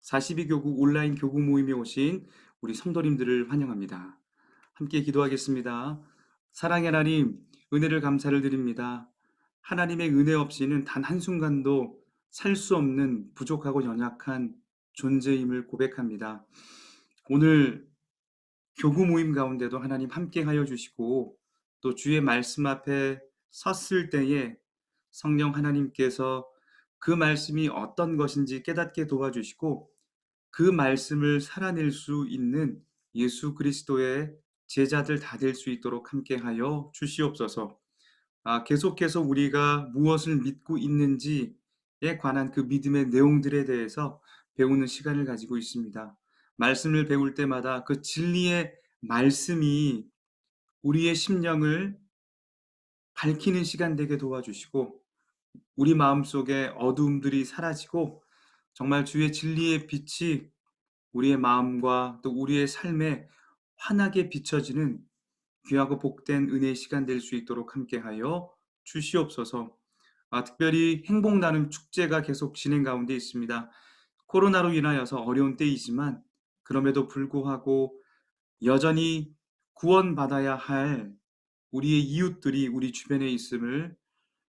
42교구 온라인 교구 모임에 오신 우리 성도님들을 환영합니다. 함께 기도하겠습니다. 사랑의 하나님, 은혜를 감사를 드립니다. 하나님의 은혜 없이는 단 한순간도 살 수 없는 부족하고 연약한 존재임을 고백합니다. 오늘 교구 모임 가운데도 하나님 함께 하여 주시고 또 주의 말씀 앞에 섰을 때에 성령 하나님께서 그 말씀이 어떤 것인지 깨닫게 도와주시고 그 말씀을 살아낼 수 있는 예수 그리스도의 제자들 다 될 수 있도록 함께하여 주시옵소서. 계속해서 우리가 무엇을 믿고 있는지에 관한 그 믿음의 내용들에 대해서 배우는 시간을 가지고 있습니다. 말씀을 배울 때마다 그 진리의 말씀이 우리의 심령을 밝히는 시간 되게 도와주시고 우리 마음속에 어두움들이 사라지고 정말 주의 진리의 빛이 우리의 마음과 또 우리의 삶에 환하게 비춰지는 귀하고 복된 은혜의 시간 될 수 있도록 함께하여 주시옵소서. 특별히 행복 나눔 축제가 계속 진행 가운데 있습니다. 코로나로 인하여서 어려운 때이지만 그럼에도 불구하고 여전히 구원받아야 할 우리의 이웃들이 우리 주변에 있음을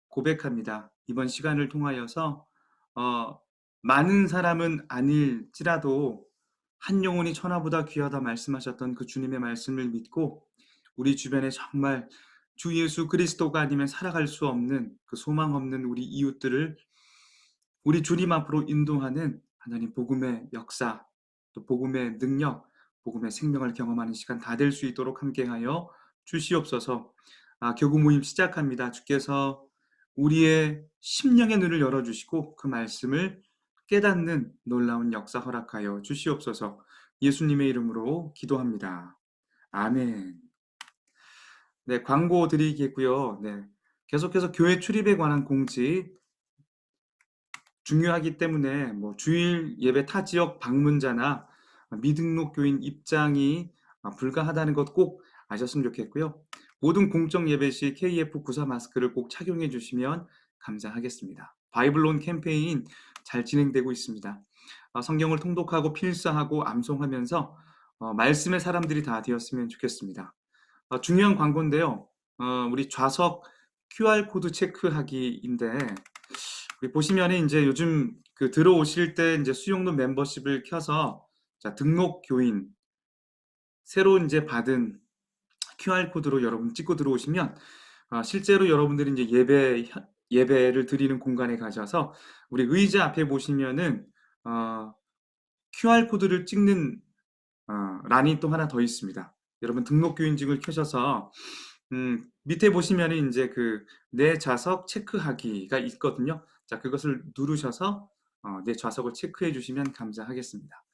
고백합니다. 이번 시간을 통하여서 어, 많은 사람은 아닐지라도 한 영혼이 천하보다 귀하다 말씀하셨던 그 주님의 말씀을 믿고 우리 주변에 정말 주 예수 그리스도가 아니면 살아갈 수 없는 그 소망 없는 우리 이웃들을 우리 주님 앞으로 인도하는 하나님 복음의 역사, 또 복음의 능력, 복음의 생명을 경험하는 시간 다 될 수 있도록 함께하여 주시옵소서. 교구 모임 시작합니다. 주께서 우리의 심령의 눈을 열어주시고 그 말씀을 깨닫는 놀라운 역사 허락하여 주시옵소서. 예수님의 이름으로 기도합니다. 아멘. 네, 광고 드리겠고요. 네, 계속해서 교회 출입에 관한 공지 중요하기 때문에 주일 예배 타 지역 방문자나 미등록 교인 입장이 불가하다는 것 꼭 아셨으면 좋겠고요. 모든 공적 예배 시 KF94 마스크를 꼭 착용해 주시면 감사하겠습니다. 바이블론 캠페인 잘 진행되고 있습니다. 성경을 통독하고 필사하고 암송하면서 말씀의 사람들이 다 되었으면 좋겠습니다. 중요한 광고인데요. 우리 좌석 QR코드 체크하기인데 우리 보시면은 이제 요즘 그 들어오실 때 이제 수용료 멤버십을 켜서 자, 등록 교인 새로 이제 받은 QR코드로 여러분 찍고 들어오시면 실제로 여러분들이 이제 예배를 드리는 공간에 가셔서 우리 의자 앞에 보시면은 QR코드를 찍는 란이 또 하나 더 있습니다. 여러분 등록 교인증을 켜셔서 밑에 보시면은 이제 그 내 좌석 체크하기가 있거든요. 자, 그것을 누르셔서 내 좌석을 체크해 주시면 감사하겠습니다.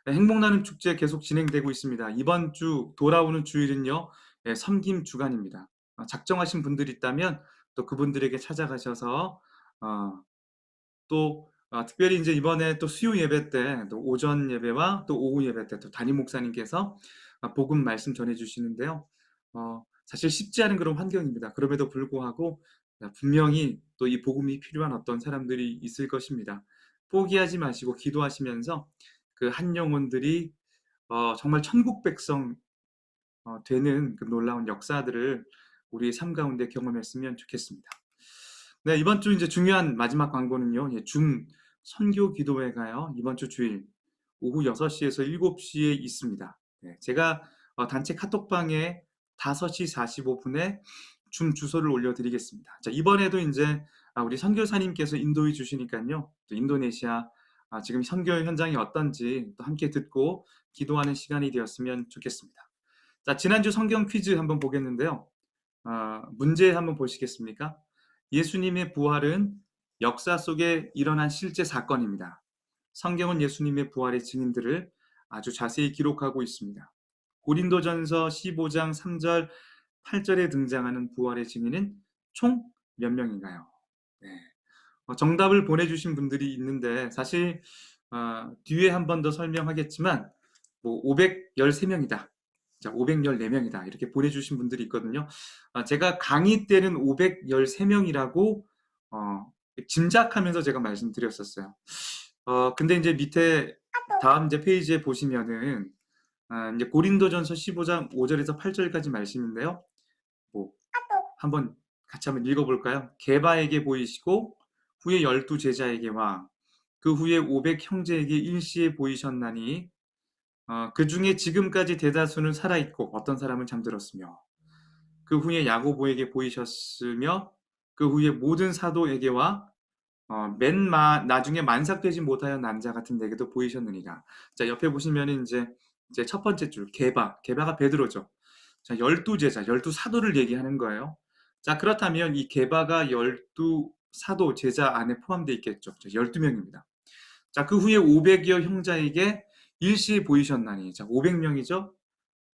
네, 행복나눔 축제 계속 진행되고 있습니다. 이번 주 돌아오는 주일은요, 섬김 주간입니다. 작정하신 분들이 있다면 또 그분들에게 찾아가셔서 또 특별히 이제 이번에 또 수요 예배 때 또 오전 예배와 또 오후 예배 때 또 담임 목사님께서 복음 말씀 전해 주시는데요. 사실 쉽지 않은 그런 환경입니다. 그럼에도 불구하고 분명히 또 이 복음이 필요한 어떤 사람들이 있을 것입니다. 포기하지 마시고 기도하시면서 그 한 영혼들이 정말 천국 백성 되는 그 놀라운 역사들을 우리 삶 가운데 경험했으면 좋겠습니다. 네, 이번 주 이제 중요한 마지막 광고는요. 줌 선교 기도회가요. 이번 주 주일 오후 6시에서 7시에 있습니다. 네, 제가 단체 카톡방에 5시 45분에 줌 주소를 올려드리겠습니다. 자, 이번에도 이제 우리 선교사님께서 인도해 주시니까요. 또 인도네시아 지금 선교 현장이 어떤지 또 함께 듣고 기도하는 시간이 되었으면 좋겠습니다. 자, 지난주 성경 퀴즈 한번 보겠는데요. 문제 한번 보시겠습니까? 예수님의 부활은 역사 속에 일어난 실제 사건입니다. 성경은 예수님의 부활의 증인들을 아주 자세히 기록하고 있습니다. 고린도전서 15장 3절, 8절에 등장하는 부활의 증인은 총 몇 명인가요? 네. 정답을 보내주신 분들이 있는데 사실 뒤에 한 번 더 설명하겠지만 513명이다. 자, 514명이다. 이렇게 보내주신 분들이 있거든요. 제가 강의 때는 513명이라고 짐작하면서 제가 말씀드렸었어요. 근데 이제 밑에 다음 이제 페이지에 보시면은 이제 고린도전서 15장 5절에서 8절까지 말씀인데요. 뭐 한번 같이 한번 읽어볼까요? 게바에게 보이시고 후에 12 제자에게와 그 후에 500 형제에게 일시에 보이셨나니 그 중에 지금까지 대다수는 살아있고 어떤 사람은 잠들었으며 그 후에 야고보에게 보이셨으며 그 후에 모든 사도에게와 나중에 만삭되지 못하여 난 자 같은 데게도 보이셨느니라. 자, 옆에 보시면은 이제 첫 번째 줄, 게바가 베드로죠. 자, 12 제자, 12 사도를 얘기하는 거예요. 자, 그렇다면 이 게바가 12 사도 제자 안에 포함되어 있겠죠. 12명입니다. 자, 그 후에 500여 형제에게 일시에 보이셨나니. 자, 500명이죠.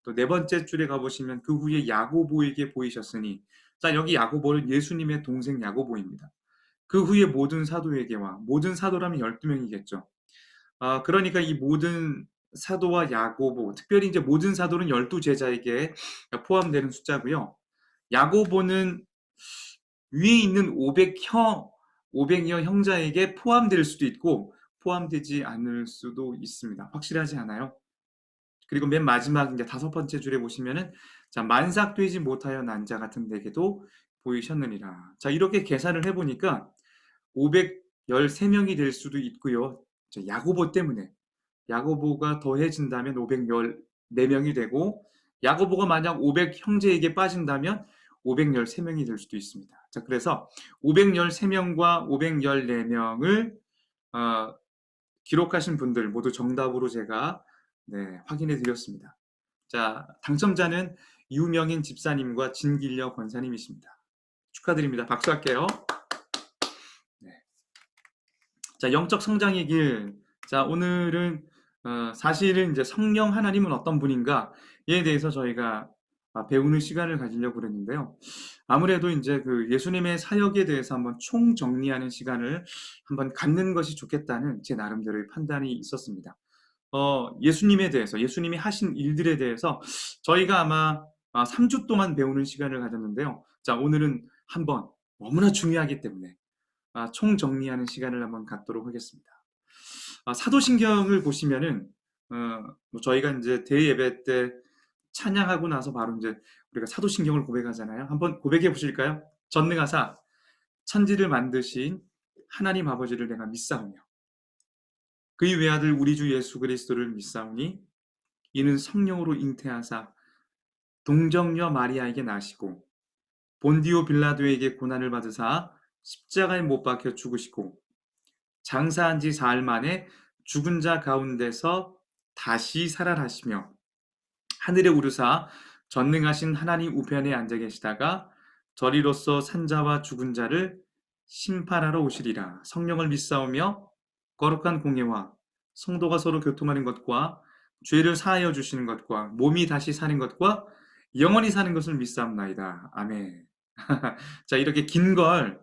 또 네 번째 줄에 가보시면 그 후에 야고보에게 보이셨으니. 자, 여기 야고보는 예수님의 동생 야고보입니다. 그 후에 모든 사도에게와 모든 사도라면 12명이겠죠. 그러니까 이 모든 사도와 야고보, 특별히 이제 모든 사도는 12 제자에게 포함되는 숫자고요. 야고보는 위에 있는 500여 형제에게 포함될 수도 있고 포함되지 않을 수도 있습니다. 확실하지 않아요. 그리고 맨 마지막 이제 다섯 번째 줄에 보시면은 자, 만삭되지 못하여 난 자 같은 데게도 보이셨느니라. 자, 이렇게 계산을 해보니까 513명이 될 수도 있고요. 야고보 때문에 야고보가 더해진다면 514명이 되고 야고보가 만약 500 형제에게 빠진다면 513명이 될 수도 있습니다. 자, 그래서 513명과 514명을 기록하신 분들 모두 정답으로 제가 확인해 드렸습니다. 자, 당첨자는 유명인 집사님과 진길려 권사님이십니다. 축하드립니다. 박수할게요. 네. 자, 영적 성장의 길. 자, 오늘은 사실은 이제 성령 하나님은 어떤 분인가에 대해서 저희가 배우는 시간을 가지려고 그랬는데요. 아무래도 이제 그 예수님의 사역에 대해서 한번 총정리하는 시간을 한번 갖는 것이 좋겠다는 제 나름대로의 판단이 있었습니다. 예수님에 대해서, 예수님이 하신 일들에 대해서 저희가 아마 3주 동안 배우는 시간을 가졌는데요. 자, 오늘은 한번 너무나 중요하기 때문에 총정리하는 시간을 한번 갖도록 하겠습니다. 사도신경을 보시면은 뭐 저희가 이제 대예배 때 찬양하고 나서 바로 이제 우리가 사도신경을 고백하잖아요. 한번 고백해 보실까요? 전능하사 천지를 만드신 하나님 아버지를 내가 믿사오며 그의 외아들 우리 주 예수 그리스도를 믿사오니 이는 성령으로 잉태하사 동정녀 마리아에게 나시고 본디오 빌라도에게 고난을 받으사 십자가에 못 박혀 죽으시고 장사한 지 사흘 만에 죽은 자 가운데서 다시 살아나시며 하늘에 오르사 전능하신 하나님 우편에 앉아 계시다가 저리로서 산자와 죽은 자를 심판하러 오시리라. 성령을 믿사오며 거룩한 공예와 성도가 서로 교통하는 것과 죄를 사하여 주시는 것과 몸이 다시 사는 것과 영원히 사는 것을 믿사옵나이다. 아멘. 자, 이렇게 긴 걸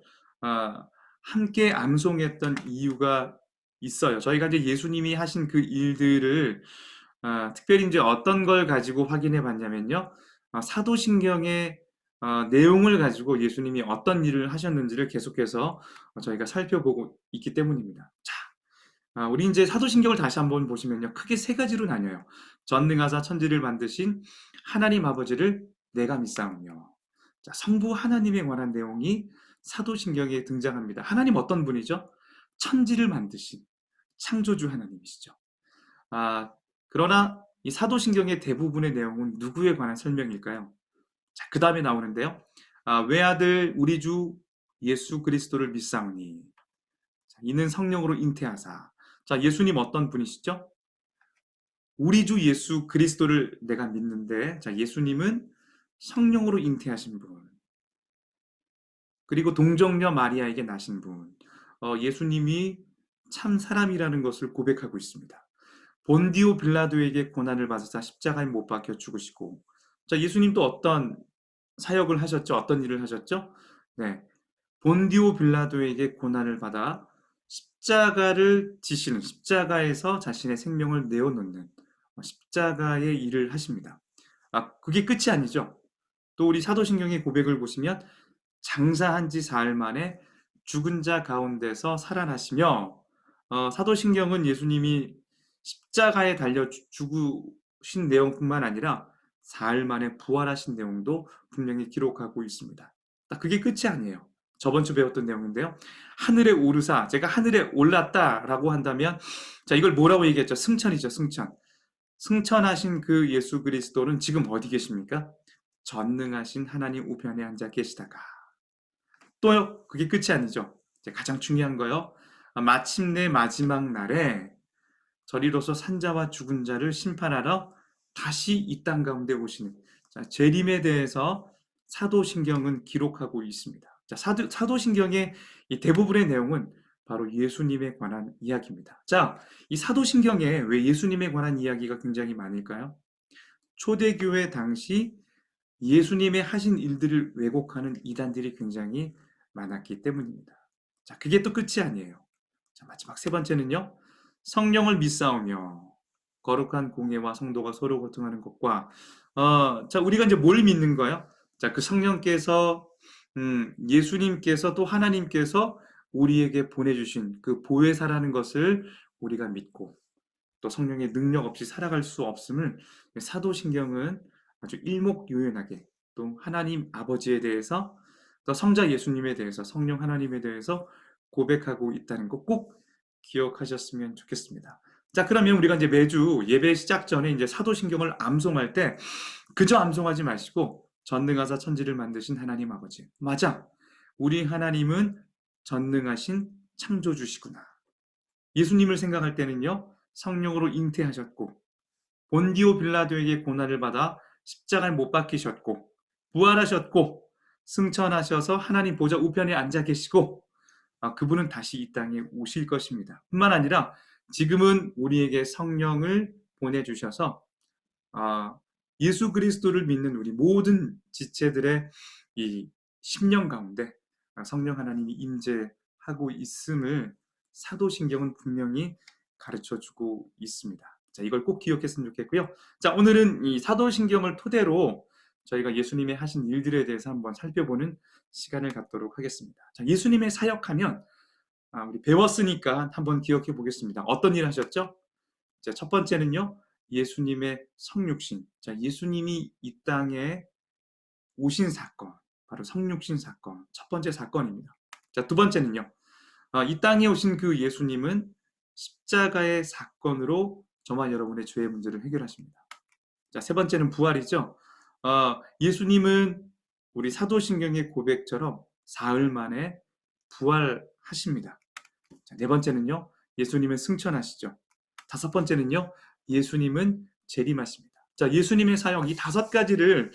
함께 암송했던 이유가 있어요. 저희가 이제 예수님이 하신 그 일들을 특별히 이제 어떤 걸 가지고 확인해 봤냐면요. 사도신경의 내용을 가지고 예수님이 어떤 일을 하셨는지를 계속해서 저희가 살펴보고 있기 때문입니다. 자, 우리 이제 사도신경을 다시 한번 보시면요. 크게 세 가지로 나뉘어요. 전능하사 천지를 만드신 하나님 아버지를 내가 믿사오며. 자, 성부 하나님에 관한 내용이 사도신경에 등장합니다. 하나님 어떤 분이죠? 천지를 만드신 창조주 하나님이시죠. 그러나 이 사도신경의 대부분의 내용은 누구에 관한 설명일까요? 자, 그 다음에 나오는데요. 외아들 우리 주 예수 그리스도를 믿사오니 이는 성령으로 잉태하사. 자, 예수님 어떤 분이시죠? 우리 주 예수 그리스도를 내가 믿는데, 자, 예수님은 성령으로 잉태하신 분. 그리고 동정녀 마리아에게 나신 분. 예수님이 참 사람이라는 것을 고백하고 있습니다. 본디오 빌라도에게 고난을 받으사 십자가에 못 박혀 죽으시고. 자, 예수님도 어떤 사역을 하셨죠? 어떤 일을 하셨죠? 네. 본디오 빌라도에게 고난을 받아 십자가를 지시는, 십자가에서 자신의 생명을 내어놓는 십자가의 일을 하십니다. 그게 끝이 아니죠. 또 우리 사도신경의 고백을 보시면 장사한 지 사흘 만에 죽은 자 가운데서 살아나시며 사도신경은 예수님이 십자가에 달려 죽으신 내용뿐만 아니라 사흘 만에 부활하신 내용도 분명히 기록하고 있습니다. 그게 끝이 아니에요. 저번 주 배웠던 내용인데요. 하늘에 오르사, 제가 하늘에 올랐다라고 한다면, 자, 이걸 뭐라고 얘기했죠? 승천이죠, 승천. 승천하신 그 예수 그리스도는 지금 어디 계십니까? 전능하신 하나님 우편에 앉아 계시다가. 또요, 그게 끝이 아니죠. 가장 중요한 거요. 마침내 마지막 날에 저리로서 산자와 죽은 자를 심판하러 다시 이 땅 가운데 오시는, 자, 재림에 대해서 사도신경은 기록하고 있습니다. 자, 사도신경의 이 대부분의 내용은 바로 예수님에 관한 이야기입니다. 자, 이 사도신경에 왜 예수님에 관한 이야기가 굉장히 많을까요? 초대교회 당시 예수님의 하신 일들을 왜곡하는 이단들이 굉장히 많았기 때문입니다. 자, 그게 또 끝이 아니에요. 자, 마지막 세 번째는요. 성령을 믿사오며 거룩한 공예와 성도가 서로 고통하는 것과, 자, 우리가 이제 뭘 믿는 거예요? 자, 그 성령께서, 예수님께서 또 하나님께서 우리에게 보내주신 그 보혜사라는 것을 우리가 믿고, 또 성령의 능력 없이 살아갈 수 없음을 사도신경은 아주 일목요연하게, 또 하나님 아버지에 대해서, 또 성자 예수님에 대해서, 성령 하나님에 대해서 고백하고 있다는 거 꼭 기억하셨으면 좋겠습니다. 자, 그러면 우리가 이제 매주 예배 시작 전에 이제 사도신경을 암송할 때 그저 암송하지 마시고, 전능하사 천지를 만드신 하나님 아버지, 맞아, 우리 하나님은 전능하신 창조주시구나. 예수님을 생각할 때는요, 성령으로 잉태하셨고, 본디오 빌라도에게 고난을 받아 십자가에 못 박히셨고, 부활하셨고, 승천하셔서 하나님 보좌 우편에 앉아 계시고, 그분은 다시 이 땅에 오실 것입니다. 뿐만 아니라 지금은 우리에게 성령을 보내주셔서 예수 그리스도를 믿는 우리 모든 지체들의 이 심령 가운데 성령 하나님이 임재하고 있음을 사도신경은 분명히 가르쳐주고 있습니다. 자, 이걸 꼭 기억했으면 좋겠고요. 자, 오늘은 이 사도신경을 토대로 저희가 예수님의 하신 일들에 대해서 한번 살펴보는 시간을 갖도록 하겠습니다. 자, 예수님의 사역하면 우리 배웠으니까 한번 기억해 보겠습니다. 어떤 일 하셨죠? 자, 첫 번째는요, 예수님의 성육신. 자, 예수님이 이 땅에 오신 사건, 바로 성육신 사건, 첫 번째 사건입니다. 자, 두 번째는요, 이 땅에 오신 그 예수님은 십자가의 사건으로 저와 여러분의 죄의 문제를 해결하십니다. 자, 세 번째는 부활이죠. 예수님은 우리 사도신경의 고백처럼 사흘 만에 부활하십니다. 자, 네 번째는요, 예수님은 승천하시죠. 다섯 번째는요, 예수님은 재림하십니다. 자, 예수님의 사역 이 다섯 가지를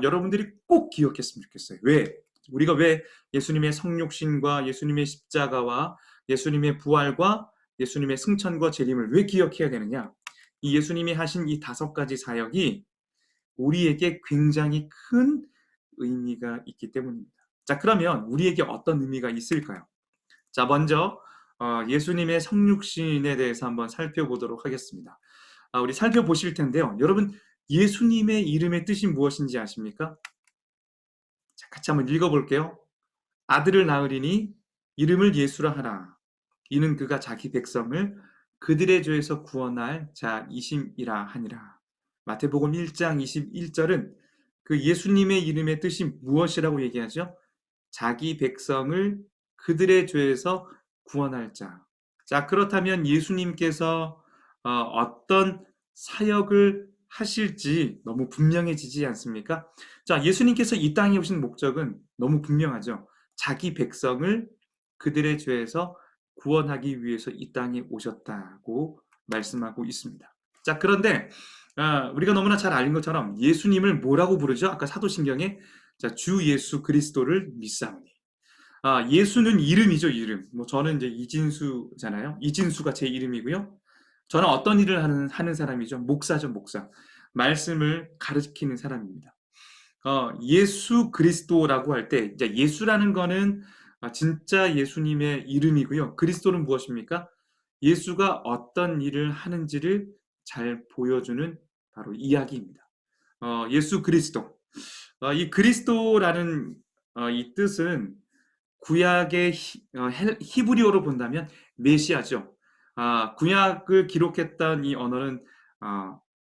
여러분들이 꼭 기억했으면 좋겠어요. 왜? 우리가 왜 예수님의 성육신과 예수님의 십자가와 예수님의 부활과 예수님의 승천과 재림을 왜 기억해야 되느냐? 이 예수님이 하신 이 다섯 가지 사역이 우리에게 굉장히 큰 의미가 있기 때문입니다. 자, 그러면 우리에게 어떤 의미가 있을까요? 자, 먼저 예수님의 성육신에 대해서 한번 살펴보도록 하겠습니다. 우리 살펴보실 텐데요. 여러분, 예수님의 이름의 뜻이 무엇인지 아십니까? 자, 같이 한번 읽어볼게요. 아들을 낳으리니 이름을 예수라 하라. 이는 그가 자기 백성을 그들의 죄에서 구원할 자이심이라 하니라. 마태복음 1장 21절은 그 예수님의 이름의 뜻이 무엇이라고 얘기하죠? 자기 백성을 그들의 죄에서 구원할 자. 자, 그렇다면 예수님께서 어떤 사역을 하실지 너무 분명해지지 않습니까? 자, 예수님께서 이 땅에 오신 목적은 너무 분명하죠. 자기 백성을 그들의 죄에서 구원하기 위해서 이 땅에 오셨다고 말씀하고 있습니다. 자, 그런데 우리가 너무나 잘 아는 것처럼 예수님을 뭐라고 부르죠? 아까 사도신경에 자, 주 예수 그리스도를 믿사오니. 예수는 이름이죠, 이름. 저는 이제 이진수잖아요. 이진수가 제 이름이고요. 저는 어떤 일을 하는 사람이죠? 목사죠, 목사. 말씀을 가르치는 사람입니다. 예수 그리스도라고 할 때, 이제 예수라는 거는 진짜 예수님의 이름이고요. 그리스도는 무엇입니까? 예수가 어떤 일을 하는지를 잘 보여주는 바로 이야기입니다. 예수 그리스도. 이 그리스도라는 이 뜻은 구약의 히브리어로 본다면 메시아죠. 구약을 기록했던 이 언어는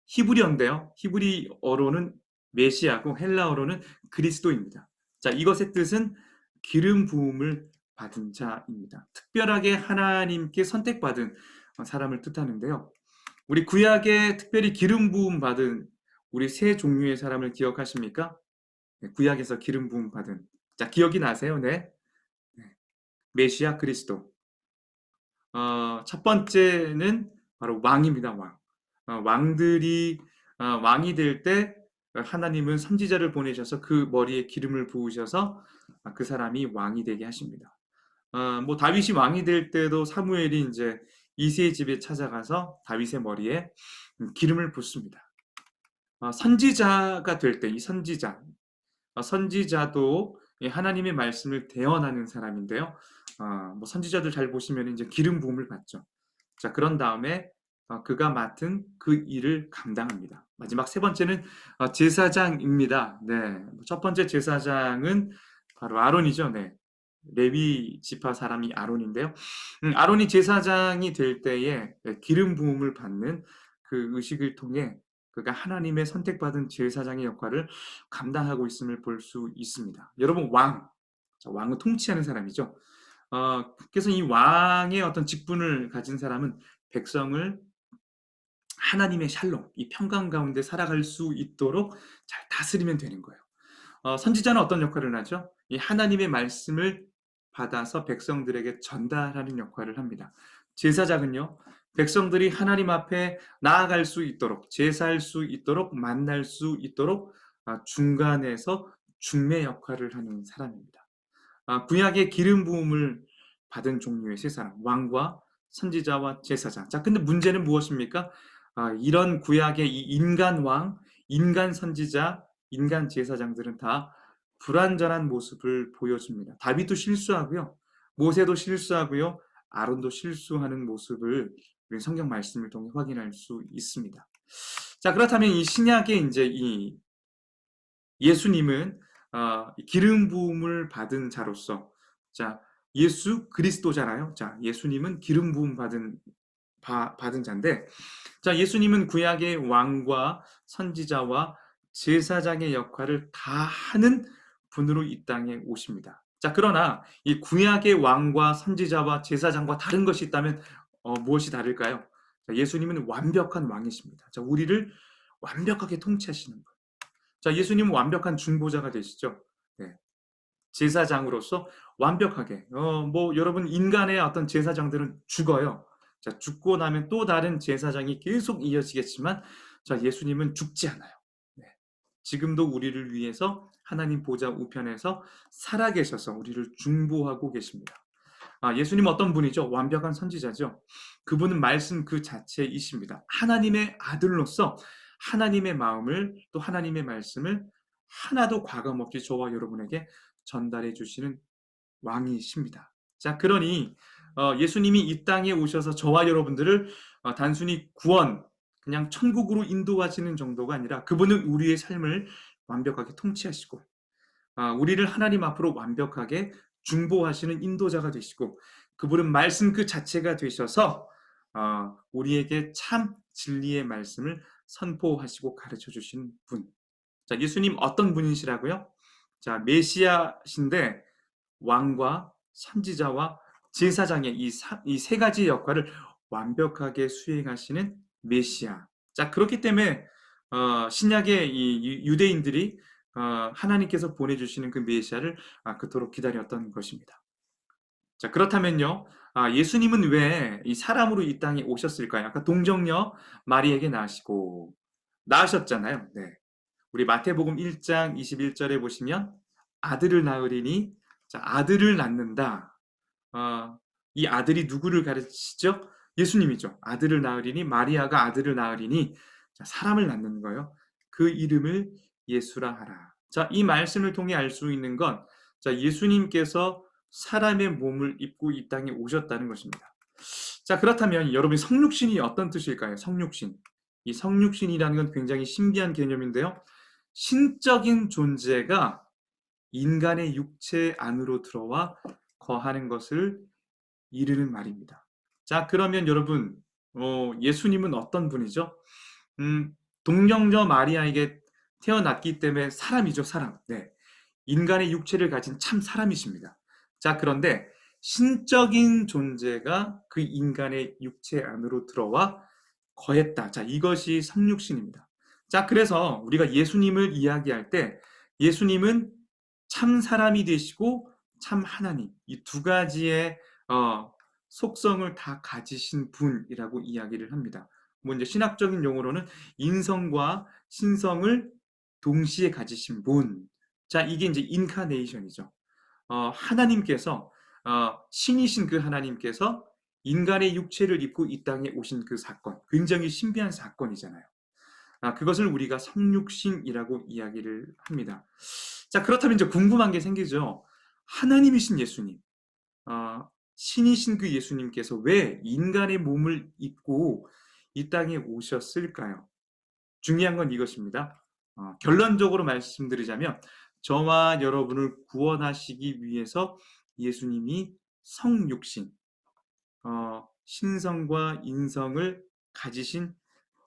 히브리어인데요. 히브리어로는 메시아고 헬라어로는 그리스도입니다. 자, 이것의 뜻은 기름 부음을 받은 자입니다. 특별하게 하나님께 선택받은 사람을 뜻하는데요. 우리 구약에 특별히 기름 부음 받은 우리 세 종류의 사람을 기억하십니까? 네, 구약에서 기름 부음 받은. 자, 기억이 나세요? 네. 네. 메시아 그리스도. 첫 번째는 바로 왕입니다. 왕. 왕들이 왕이 될 때 하나님은 선지자를 보내셔서 그 머리에 기름을 부으셔서 그 사람이 왕이 되게 하십니다. 뭐 다윗이 왕이 될 때도 사무엘이 이제 이새의 집에 찾아가서 다윗의 머리에 기름을 붓습니다. 선지자가 될 때 이 선지자도 하나님의 말씀을 대언하는 사람인데요. 뭐 선지자들 잘 보시면 이제 기름 부음을 받죠. 자, 그런 다음에 그가 맡은 그 일을 감당합니다. 마지막 세 번째는 제사장입니다. 네, 첫 번째 제사장은 바로 아론이죠. 네, 레위 지파 사람이 아론인데요. 아론이 제사장이 될 때에 기름 부음을 받는 그 의식을 통해 그가 하나님의 선택받은 제사장의 역할을 감당하고 있음을 볼 수 있습니다. 여러분 왕은 통치하는 사람이죠. 그래서 이 왕의 어떤 직분을 가진 사람은 백성을 하나님의 샬롬, 이 평강 가운데 살아갈 수 있도록 잘 다스리면 되는 거예요. 선지자는 어떤 역할을 하죠? 이 하나님의 말씀을 받아서 백성들에게 전달하는 역할을 합니다. 제사장은요, 백성들이 하나님 앞에 나아갈 수 있도록, 제사할 수 있도록, 만날 수 있도록 중간에서 중매 역할을 하는 사람입니다. 구약의 기름 부음을 받은 종류의 세 사람, 왕과 선지자와 제사장. 자, 근데 문제는 무엇입니까? 이런 구약의 이 인간 왕, 인간 선지자, 인간 제사장들은 다 불완전한 모습을 보여줍니다. 다윗도 실수하고요. 모세도 실수하고요. 아론도 실수하는 모습을 우리 성경 말씀을 통해 확인할 수 있습니다. 자, 그렇다면 이 신약의 이제 이 예수님은 기름 부음을 받은 자로서, 자, 예수 그리스도잖아요. 자, 예수님은 기름 부음 받은 자인데, 자, 예수님은 구약의 왕과 선지자와 제사장의 역할을 다 하는 분으로 이 땅에 오십니다. 자, 그러나 이 구약의 왕과 선지자와 제사장과 다른 것이 있다면 무엇이 다를까요? 자, 예수님은 완벽한 왕이십니다. 자, 우리를 완벽하게 통치하시는 분. 자, 예수님은 완벽한 중보자가 되시죠. 네. 제사장으로서 완벽하게. 뭐 여러분 인간의 어떤 제사장들은 죽어요. 자, 죽고 나면 또 다른 제사장이 계속 이어지겠지만, 자, 예수님은 죽지 않아요. 네. 지금도 우리를 위해서 하나님 보좌 우편에서 살아계셔서 우리를 중보하고 계십니다. 예수님은 어떤 분이죠? 완벽한 선지자죠. 그분은 말씀 그 자체이십니다. 하나님의 아들로서 하나님의 마음을, 또 하나님의 말씀을 하나도 과감 없이 저와 여러분에게 전달해 주시는 왕이십니다. 자, 그러니 예수님이 이 땅에 오셔서 저와 여러분들을 단순히 구원, 그냥 천국으로 인도하시는 정도가 아니라 그분은 우리의 삶을 완벽하게 통치하시고 우리를 하나님 앞으로 완벽하게 중보하시는 인도자가 되시고, 그분은 말씀 그 자체가 되셔서 우리에게 참 진리의 말씀을 선포하시고 가르쳐 주신 분. 자, 예수님 어떤 분이시라고요? 자, 메시아신데 왕과 선지자와 제사장의 이 세 가지 역할을 완벽하게 수행하시는 메시아. 자, 그렇기 때문에 신약의 이 유대인들이 하나님께서 보내주시는 그 메시아를 그토록 기다렸던 것입니다. 자, 그렇다면요, 예수님은 왜 이 사람으로 이 땅에 오셨을까요? 아까 동정녀 마리에게 낳으셨잖아요. 네. 우리 마태복음 1장 21절에 보시면 아들을 낳으리니, 자, 아들을 낳는다. 이 아들이 누구를 가르치죠? 예수님이죠. 아들을 낳으리니, 마리아가 아들을 낳으리니, 자, 사람을 낳는 거예요. 그 이름을 예수라 하라. 자, 이 말씀을 통해 알 수 있는 건, 자, 예수님께서 사람의 몸을 입고 이 땅에 오셨다는 것입니다. 자, 그렇다면 여러분 성육신이 어떤 뜻일까요? 성육신. 이 성육신이라는 건 굉장히 신비한 개념인데요. 신적인 존재가 인간의 육체 안으로 들어와 거하는 것을 이르는 말입니다. 자, 그러면 여러분, 예수님은 어떤 분이죠? 동정녀 마리아에게 태어났기 때문에 사람이죠, 사람. 네. 인간의 육체를 가진 참 사람이십니다. 자, 그런데 신적인 존재가 그 인간의 육체 안으로 들어와 거했다. 자, 이것이 성육신입니다. 자, 그래서 우리가 예수님을 이야기할 때 예수님은 참 사람이 되시고 참 하나님, 이 두 가지의 속성을 다 가지신 분이라고 이야기를 합니다. 뭐 이제 신학적인 용어로는 인성과 신성을 동시에 가지신 분. 자, 이게 이제 인카네이션이죠. 하나님께서 신이신 그 하나님께서 인간의 육체를 입고 이 땅에 오신 그 사건, 굉장히 신비한 사건이잖아요. 그것을 우리가 성육신이라고 이야기를 합니다. 자, 그렇다면 이제 궁금한 게 생기죠. 하나님이신 예수님, 신이신 그 예수님께서 왜 인간의 몸을 입고 이 땅에 오셨을까요? 중요한 건 이것입니다. 결론적으로 말씀드리자면 저와 여러분을 구원하시기 위해서 예수님이 성육신, 신성과 인성을 가지신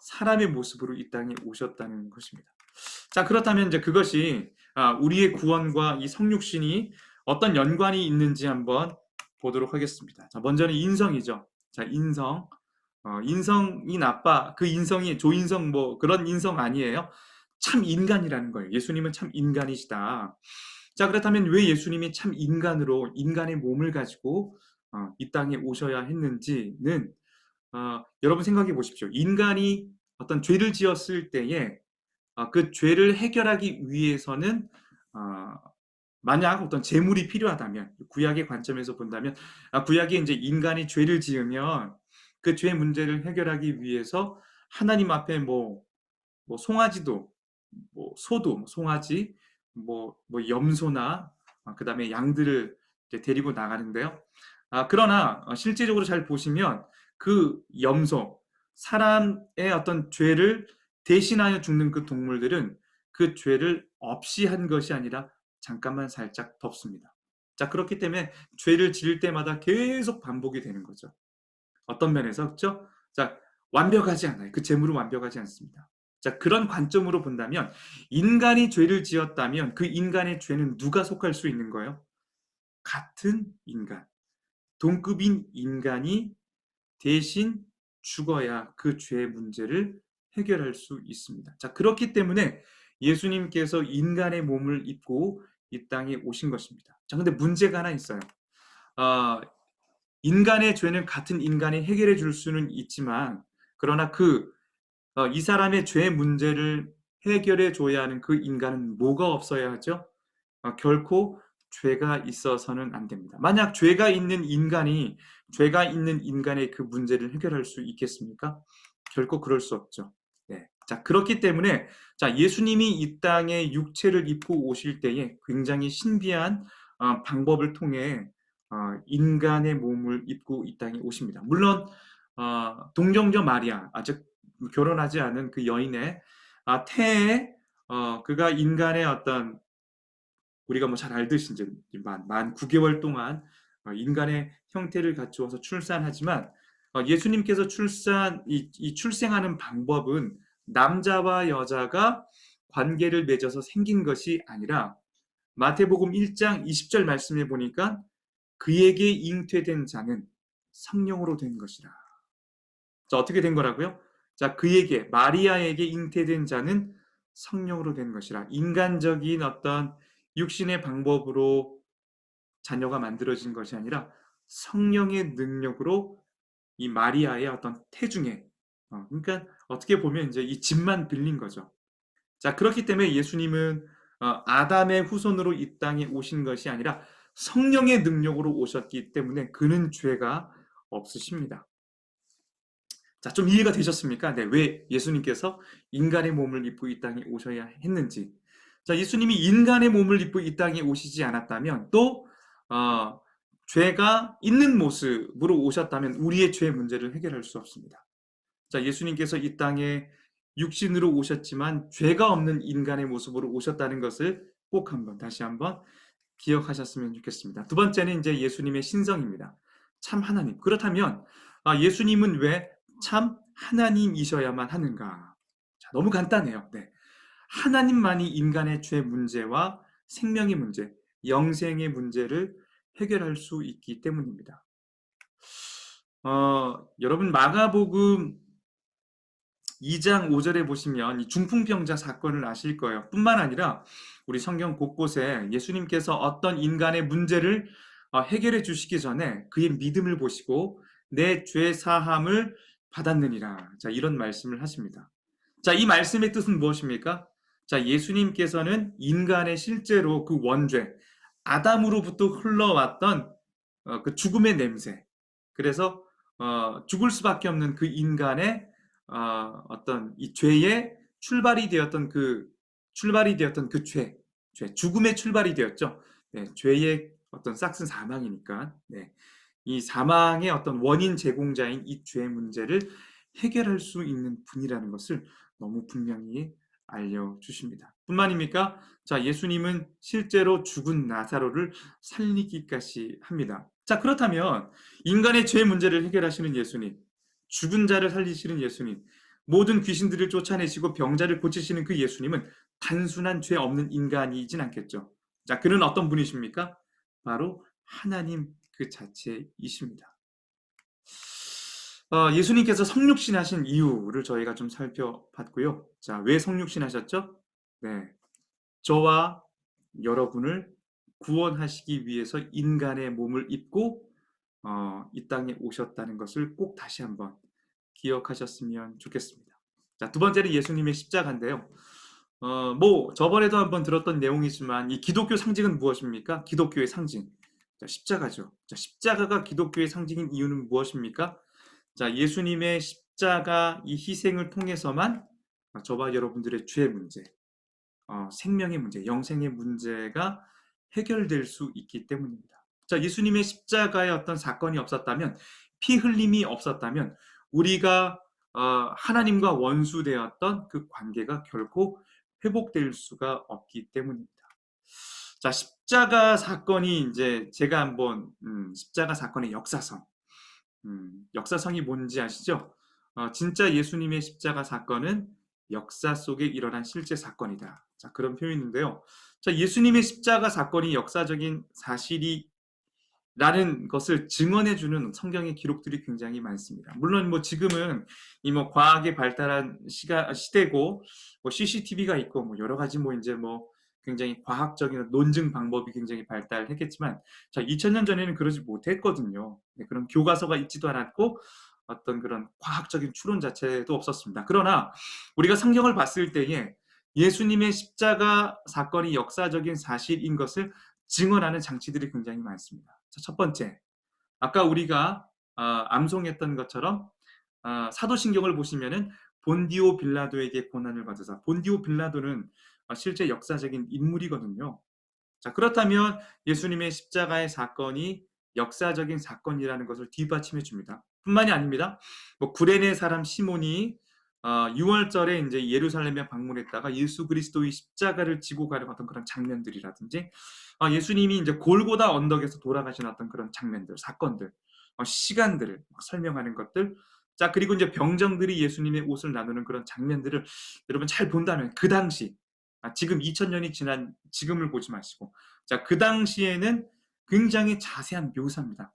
사람의 모습으로 이 땅에 오셨다는 것입니다. 자, 그렇다면 이제 그것이 우리의 구원과 이 성육신이 어떤 연관이 있는지 한번 보도록 하겠습니다. 자, 먼저는 인성이죠. 자, 인성. 인성이 나빠. 그 인성이 조인성 뭐 그런 인성 아니에요. 참 인간이라는 거예요. 예수님은 참 인간이시다. 자, 그렇다면 왜 예수님이 참 인간으로 인간의 몸을 가지고 이 땅에 오셔야 했는지는 여러분 생각해 보십시오. 인간이 어떤 죄를 지었을 때에 그 죄를 해결하기 위해서는 만약 어떤 재물이 필요하다면 구약의 관점에서 본다면 구약에 이제 인간이 죄를 지으면 그 죄 문제를 해결하기 위해서 하나님 앞에 뭐 송아지도 뭐 소도 송아지 뭐 염소나 그다음에 양들을 이제 데리고 나가는데요. 그러나 실제적으로 잘 보시면 그 염소 사람의 어떤 죄를 대신하여 죽는 그 동물들은 그 죄를 없이 한 것이 아니라 잠깐만 살짝 덮습니다. 자, 그렇기 때문에 죄를 지을 때마다 계속 반복이 되는 거죠. 어떤 면에서 그렇죠? 자, 완벽하지 않아요. 그 재물은 완벽하지 않습니다. 자, 그런 관점으로 본다면 인간이 죄를 지었다면 그 인간의 죄는 누가 속할 수 있는 거예요? 같은 인간, 동급인 인간이 대신 죽어야 그 죄의 문제를 해결할 수 있습니다. 자, 그렇기 때문에 예수님께서 인간의 몸을 입고 이 땅에 오신 것입니다. 자, 근데 문제가 하나 있어요. 어, 인간의 죄는 같은 인간이 해결해 줄 수는 있지만, 그러나 이 사람의 죄 문제를 해결해 줘야 하는 그 인간은 뭐가 없어야 하죠? 결코 죄가 있어서는 안 됩니다. 만약 죄가 있는 인간의 그 문제를 해결할 수 있겠습니까? 결코 그럴 수 없죠. 네. 자, 그렇기 때문에 자, 예수님이 이 땅에 육체를 입고 오실 때에 굉장히 신비한 방법을 통해 인간의 몸을 입고 이 땅에 오십니다. 물론 동정녀 마리아, 아직 결혼하지 않은 그 여인의 태에 그가 인간의 어떤 우리가 뭐 잘 알듯이 이제 만 9개월 동안 인간의 형태를 갖추어서 출산하지만 예수님께서 이 출생하는 방법은 남자와 여자가 관계를 맺어서 생긴 것이 아니라 마태복음 1장 20절 말씀에 보니까 그에게 잉태된 자는 성령으로 된 것이라. 자, 어떻게 된 거라고요? 자, 마리아에게 잉태된 자는 성령으로 된 것이라. 인간적인 어떤 육신의 방법으로 자녀가 만들어진 것이 아니라 성령의 능력으로 이 마리아의 어떤 태중에, 그러니까 어떻게 보면 이제 이 집만 빌린 거죠. 자, 그렇기 때문에 예수님은 아담의 후손으로 이 땅에 오신 것이 아니라 성령의 능력으로 오셨기 때문에 그는 죄가 없으십니다. 자, 좀 이해가 되셨습니까? 네, 왜 예수님께서 인간의 몸을 입고 이 땅에 오셔야 했는지. 자, 예수님이 인간의 몸을 입고 이 땅에 오시지 않았다면 또 죄가 있는 모습으로 오셨다면 우리의 죄 문제를 해결할 수 없습니다. 자, 예수님께서 이 땅에 육신으로 오셨지만 죄가 없는 인간의 모습으로 오셨다는 것을 꼭 다시 한번 기억하셨으면 좋겠습니다. 두 번째는 이제 예수님의 신성입니다. 참 하나님. 그렇다면 예수님은 왜 참 하나님이셔야만 하는가? 자, 너무 간단해요. 네. 하나님만이 인간의 죄 문제와 생명의 문제, 영생의 문제를 해결할 수 있기 때문입니다. 여러분 마가복음 2장 5절에 보시면 이 중풍병자 사건을 아실 거예요. 뿐만 아니라 우리 성경 곳곳에 예수님께서 어떤 인간의 문제를 해결해 주시기 전에 그의 믿음을 보시고 내 죄 사함을 받았느니라. 자, 이런 말씀을 하십니다. 자, 이 말씀의 뜻은 무엇입니까? 자, 예수님께서는 인간의 실제로 그 원죄, 아담으로부터 흘러왔던 그 죽음의 냄새, 그래서 죽을 수밖에 없는 그 인간의 어떤 이 죄의 출발이 되었던 그 죽음의 출발이 되었죠. 네, 죄의 어떤 싹슨 사망이니까. 네, 이 사망의 어떤 원인 제공자인 이 죄 문제를 해결할 수 있는 분이라는 것을 너무 분명히 알려주십니다. 뿐만입니까? 자, 예수님은 실제로 죽은 나사로를 살리기까지 합니다. 자, 그렇다면 인간의 죄 문제를 해결하시는 예수님, 죽은 자를 살리시는 예수님, 모든 귀신들을 쫓아내시고 병자를 고치시는 그 예수님은 단순한 죄 없는 인간이진 않겠죠. 자, 그는 어떤 분이십니까? 바로 하나님 그 자체이십니다. 예수님께서 성육신 하신 이유를 저희가 좀 살펴봤고요. 자, 왜 성육신 하셨죠? 네. 저와 여러분을 구원하시기 위해서 인간의 몸을 입고 이 땅에 오셨다는 것을 꼭 다시 한번 기억하셨으면 좋겠습니다. 자, 두 번째는 예수님의 십자가인데요. 저번에도 한번 들었던 내용이지만 이 기독교 상징은 무엇입니까? 기독교의 상징. 자, 십자가죠. 자, 십자가가 기독교의 상징인 이유는 무엇입니까? 자, 예수님의 십자가 이 희생을 통해서만 저와 여러분들의 죄의 문제, 생명의 문제, 영생의 문제가 해결될 수 있기 때문입니다. 자, 예수님의 십자가의 어떤 사건이 없었다면, 피 흘림이 없었다면 우리가 하나님과 원수되었던 그 관계가 결코 회복될 수가 없기 때문입니다. 자, 십자가 사건이 이제 제가 한번 십자가 사건의 역사성이 뭔지 아시죠? 진짜 예수님의 십자가 사건은 역사 속에 일어난 실제 사건이다. 자, 그런 표현인데요. 자, 예수님의 십자가 사건이 역사적인 사실이라는 것을 증언해주는 성경의 기록들이 굉장히 많습니다. 물론 뭐 지금은 이 뭐 과학이 발달한 시대고 뭐 CCTV가 있고 뭐 여러 가지 뭐 이제 뭐 굉장히 과학적인 논증 방법이 굉장히 발달했겠지만, 자, 2000년 전에는 그러지 못했거든요. 네, 그런 교과서가 있지도 않았고 어떤 그런 과학적인 추론 자체도 없었습니다. 그러나 우리가 성경을 봤을 때에 예수님의 십자가 사건이 역사적인 사실인 것을 증언하는 장치들이 굉장히 많습니다. 자, 첫 번째, 아까 우리가 암송했던 것처럼 사도신경을 보시면은 본디오 빌라도에게 고난을 받으사, 본디오 빌라도는 실제 역사적인 인물이거든요. 자, 그렇다면 예수님의 십자가의 사건이 역사적인 사건이라는 것을 뒷받침해 줍니다. 뿐만이 아닙니다. 뭐 구레네 사람 시몬이 6월절에 이제 예루살렘에 방문했다가 예수 그리스도의 십자가를 지고 가는 어떤 그런 장면들이라든지, 예수님이 이제 골고다 언덕에서 돌아가신 어떤 그런 장면들, 사건들, 시간들을 설명하는 것들. 자, 그리고 이제 병정들이 예수님의 옷을 나누는 그런 장면들을 여러분 잘 본다면 그 당시, 지금 2000년이 지난 지금을 보지 마시고, 자, 그 당시에는 굉장히 자세한 묘사입니다.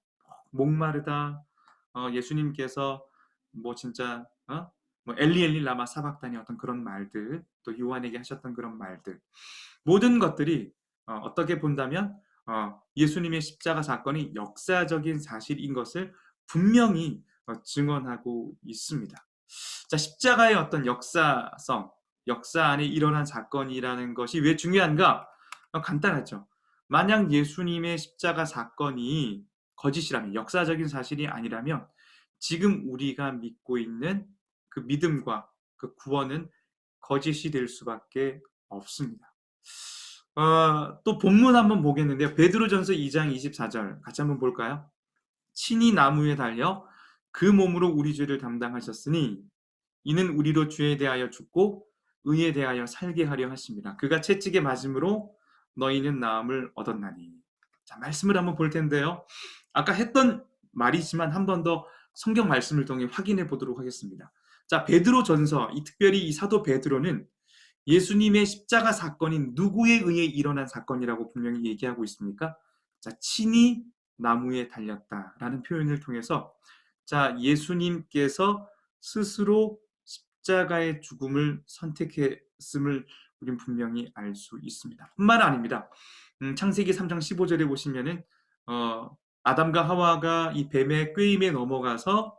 목마르다, 예수님께서 뭐 진짜 뭐 엘리 엘리 라마 사박단이 어떤 그런 말들, 또 요한에게 하셨던 그런 말들, 모든 것들이 어떻게 본다면 예수님의 십자가 사건이 역사적인 사실인 것을 분명히 증언하고 있습니다. 자, 십자가의 어떤 역사성, 역사 안에 일어난 사건이라는 것이 왜 중요한가? 간단하죠. 만약 예수님의 십자가 사건이 거짓이라면, 역사적인 사실이 아니라면 지금 우리가 믿고 있는 그 믿음과 그 구원은 거짓이 될 수밖에 없습니다. 또 본문 한번 보겠는데요. 베드로전서 2장 24절 같이 한번 볼까요? 친히 나무에 달려 그 몸으로 우리 죄를 담당하셨으니 이는 우리로 죄에 대하여 죽고 의에 대하여 살게 하려 하십니다. 그가 채찍에 맞음으로 너희는 나음을 얻었나니. 자, 말씀을 한번 볼 텐데요. 아까 했던 말이지만 한 번 더 성경 말씀을 통해 확인해 보도록 하겠습니다. 자, 베드로전서, 특별히 이 사도 베드로는 예수님의 십자가 사건이 누구에 의해 일어난 사건이라고 분명히 얘기하고 있습니까? 자, 친히 나무에 달렸다라는 표현을 통해서 자, 예수님께서 스스로 십자가의 죽음을 선택했음을 우린 분명히 알 수 있습니다. 뿐만 아닙니다. 창세기 3장 15절에 보시면은 아담과 하와가 이 뱀의 꾀임에 넘어가서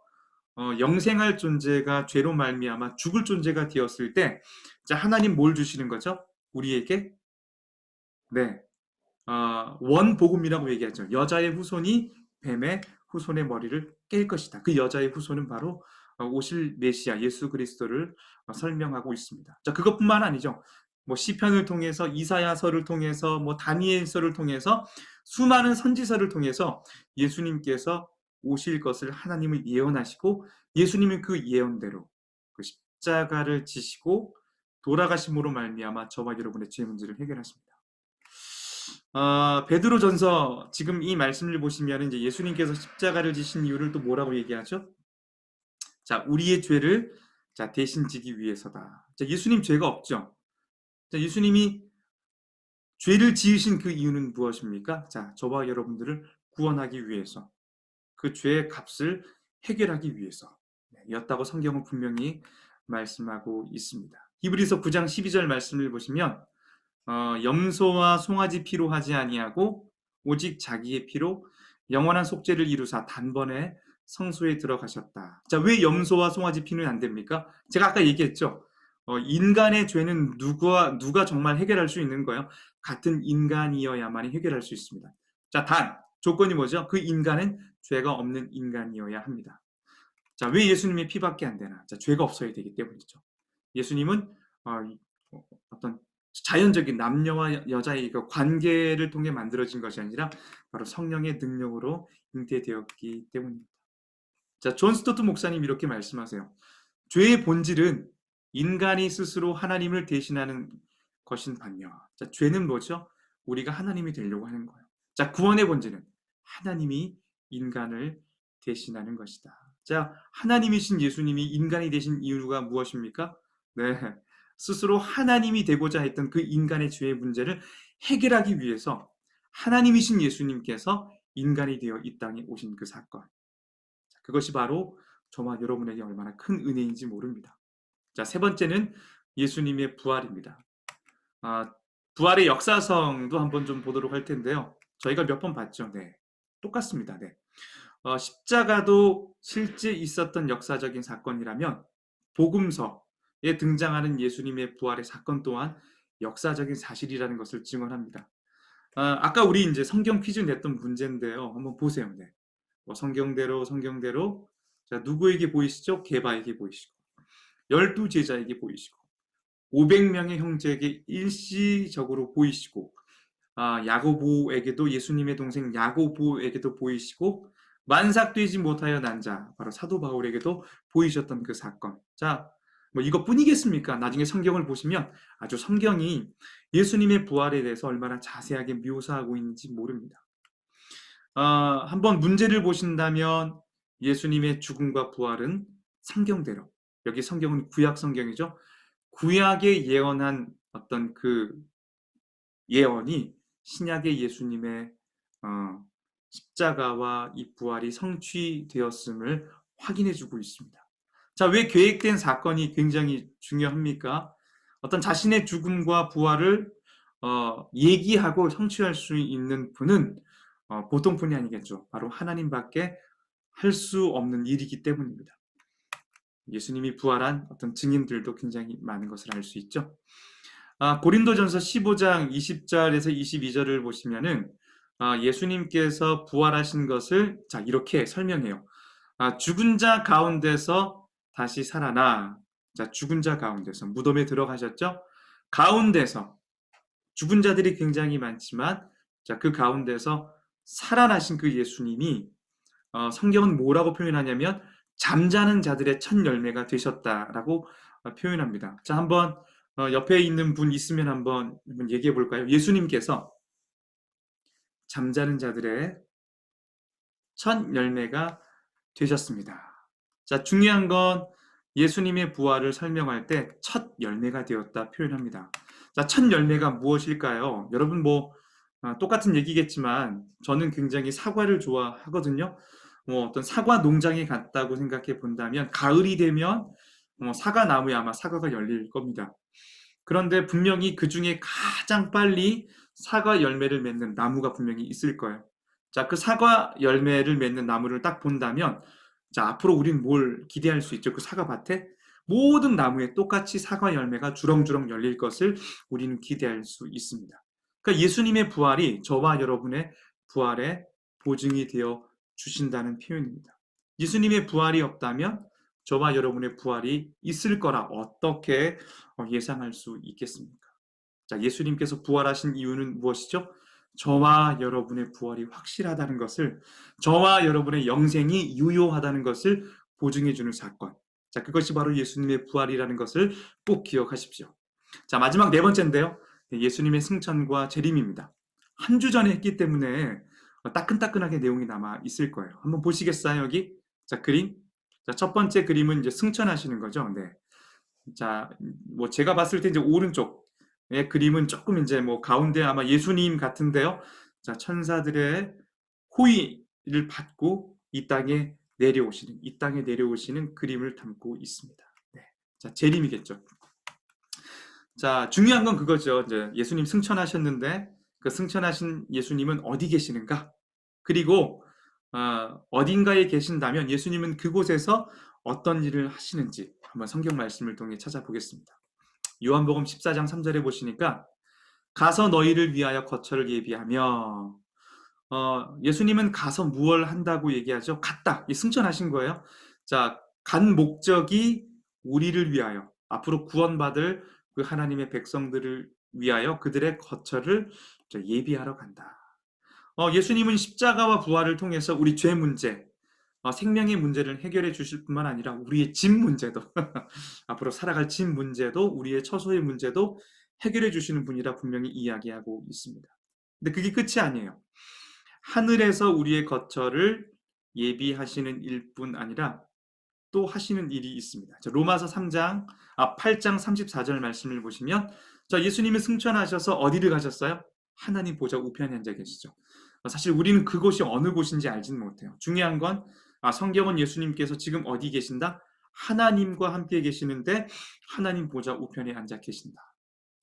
영생할 존재가 죄로 말미암아 죽을 존재가 되었을 때, 자, 하나님 뭘 주시는 거죠? 우리에게 네, 원복음이라고 얘기하죠. 여자의 후손이 뱀의 후손의 머리를 깰 것이다. 그 여자의 후손은 바로 오실 메시아 예수 그리스도를 설명하고 있습니다. 자, 그것뿐만 아니죠. 뭐 시편을 통해서, 이사야서를 통해서, 뭐 다니엘서를 통해서, 수많은 선지서를 통해서 예수님께서 오실 것을 하나님을 예언하시고, 예수님은 그 예언대로 그 십자가를 지시고 돌아가심으로 말미암아 저와 여러분의 죄 문제를 해결하십니다. 베드로전서 지금 이 말씀을 보시면 이제 예수님께서 십자가를 지신 이유를 또 뭐라고 얘기하죠? 자, 우리의 죄를 자, 대신 지기 위해서다. 자, 예수님 죄가 없죠. 자, 예수님이 죄를 지으신 그 이유는 무엇입니까? 자, 저와 여러분들을 구원하기 위해서, 그 죄의 값을 해결하기 위해서 였다고 성경은 분명히 말씀하고 있습니다. 히브리서 9장 12절 말씀을 보시면 염소와 송아지 피로 하지 아니하고 오직 자기의 피로 영원한 속죄를 이루사 단번에 성소에 들어가셨다. 자, 왜 염소와 송아지 피는 안 됩니까? 제가 아까 얘기했죠. 인간의 죄는 누가 정말 해결할 수 있는 거예요? 같은 인간이어야만이 해결할 수 있습니다. 자, 단 조건이 뭐죠? 그 인간은 죄가 없는 인간이어야 합니다. 자, 왜 예수님의 피밖에 안 되나? 자, 죄가 없어야 되기 때문이죠. 예수님은 어떤 자연적인 남녀와 여자의 그 관계를 통해 만들어진 것이 아니라 바로 성령의 능력으로 잉태되었기 때문입니다. 자, 존 스토트 목사님 이렇게 말씀하세요. 죄의 본질은 인간이 스스로 하나님을 대신하는 것인 반면, 자, 죄는 뭐죠? 우리가 하나님이 되려고 하는 거예요. 자, 구원의 본질은 하나님이 인간을 대신하는 것이다. 자, 하나님이신 예수님이 인간이 되신 이유가 무엇입니까? 네, 스스로 하나님이 되고자 했던 그 인간의 죄의 문제를 해결하기 위해서 하나님이신 예수님께서 인간이 되어 이 땅에 오신 그 사건. 그것이 바로 저와 여러분에게 얼마나 큰 은혜인지 모릅니다. 자, 세 번째는 예수님의 부활입니다. 부활의 역사성도 한번 좀 보도록 할 텐데요. 저희가 몇 번 봤죠. 네, 똑같습니다. 네. 십자가도 실제 있었던 역사적인 사건이라면 복음서에 등장하는 예수님의 부활의 사건 또한 역사적인 사실이라는 것을 증언합니다. 아까 우리 이제 성경 퀴즈 냈던 문제인데요. 한번 보세요. 네. 성경대로 자, 누구에게 보이시죠? 게바에게 보이시고 12제자에게 보이시고 500명의 형제에게 일시적으로 보이시고 야고보에게도 예수님의 동생 야고보에게도 보이시고 만삭되지 못하여 난 자 바로 사도 바울에게도 보이셨던 그 사건. 자, 뭐 이것뿐이겠습니까? 나중에 성경을 보시면 아주 성경이 예수님의 부활에 대해서 얼마나 자세하게 묘사하고 있는지 모릅니다. 한번 문제를 보신다면 예수님의 죽음과 부활은 성경대로, 여기 성경은 구약 성경이죠. 구약에 예언한 어떤 그 예언이 신약의 예수님의 십자가와 이 부활이 성취되었음을 확인해주고 있습니다. 자, 왜 계획된 사건이 굉장히 중요합니까? 어떤 자신의 죽음과 부활을 얘기하고 성취할 수 있는 분은 보통 분이 아니겠죠. 바로 하나님밖에 할 수 없는 일이기 때문입니다. 예수님이 부활한 어떤 증인들도 굉장히 많은 것을 알 수 있죠. 고린도전서 15장 20절에서 22절을 보시면은 예수님께서 부활하신 것을 자, 이렇게 설명해요. 죽은 자 가운데서 다시 살아나. 자, 죽은 자 가운데서 무덤에 들어가셨죠? 가운데서 죽은 자들이 굉장히 많지만 자, 그 가운데서 살아나신 그 예수님이 성경은 뭐라고 표현하냐면 잠자는 자들의 첫 열매가 되셨다라고 표현합니다. 자, 한번 옆에 있는 분 있으면 한번 얘기해 볼까요? 예수님께서 잠자는 자들의 첫 열매가 되셨습니다. 자, 중요한 건 예수님의 부활을 설명할 때 첫 열매가 되었다 표현합니다. 자, 첫 열매가 무엇일까요? 여러분 똑같은 얘기겠지만 저는 굉장히 사과를 좋아하거든요. 어떤 사과 농장에 갔다고 생각해 본다면 가을이 되면 사과 나무에 아마 사과가 열릴 겁니다. 그런데 분명히 그 중에 가장 빨리 사과 열매를 맺는 나무가 분명히 있을 거예요. 자, 그 사과 열매를 맺는 나무를 딱 본다면, 자, 앞으로 우리는 뭘 기대할 수 있죠? 그 사과밭에 모든 나무에 똑같이 사과 열매가 주렁주렁 열릴 것을 우리는 기대할 수 있습니다. 그러니까 예수님의 부활이 저와 여러분의 부활의 보증이 되어 주신다는 표현입니다. 예수님의 부활이 없다면 저와 여러분의 부활이 있을 거라 어떻게 예상할 수 있겠습니까? 자, 예수님께서 부활하신 이유는 무엇이죠? 저와 여러분의 부활이 확실하다는 것을, 저와 여러분의 영생이 유효하다는 것을 보증해 주는 사건. 자, 그것이 바로 예수님의 부활이라는 것을 꼭 기억하십시오. 자, 마지막 네 번째인데요. 예수님의 승천과 재림입니다. 한 주 전에 했기 때문에 따끈따끈하게 내용이 남아 있을 거예요. 한번 보시겠어요, 여기? 자, 그림. 자, 첫 번째 그림은 이제 승천하시는 거죠. 네. 자, 제가 봤을 때 이제 오른쪽의 그림은 조금 이제 가운데 아마 예수님 같은데요. 자, 천사들의 호의를 받고 이 땅에 내려오시는 그림을 담고 있습니다. 네. 자, 재림이겠죠. 자, 중요한 건 그거죠. 이제 예수님 승천하셨는데 그 승천하신 예수님은 어디 계시는가? 그리고 어딘가에 계신다면 예수님은 그곳에서 어떤 일을 하시는지 한번 성경 말씀을 통해 찾아보겠습니다. 요한복음 14장 3절에 보시니까 가서 너희를 위하여 거처를 예비하며, 예수님은 가서 무엇을 한다고 얘기하죠? 갔다. 승천하신 거예요. 자, 간 목적이 우리를 위하여 앞으로 구원받을 그 하나님의 백성들을 위하여 그들의 거처를 예비하러 간다. 예수님은 십자가와 부활을 통해서 우리 죄 문제, 생명의 문제를 해결해 주실 뿐만 아니라 우리의 집 문제도 앞으로 살아갈 집 문제도 우리의 처소의 문제도 해결해 주시는 분이라 분명히 이야기하고 있습니다. 근데 그게 끝이 아니에요. 하늘에서 우리의 거처를 예비하시는 일뿐 아니라 또 하시는 일이 있습니다. 자, 로마서 8장 34절 말씀을 보시면, 자, 예수님이 승천하셔서 어디를 가셨어요? 하나님 보좌 우편에 앉아 계시죠. 사실 우리는 그곳이 어느 곳인지 알지는 못해요. 중요한 건 성경은 예수님께서 지금 어디 계신다? 하나님과 함께 계시는데 하나님 보좌 우편에 앉아 계신다.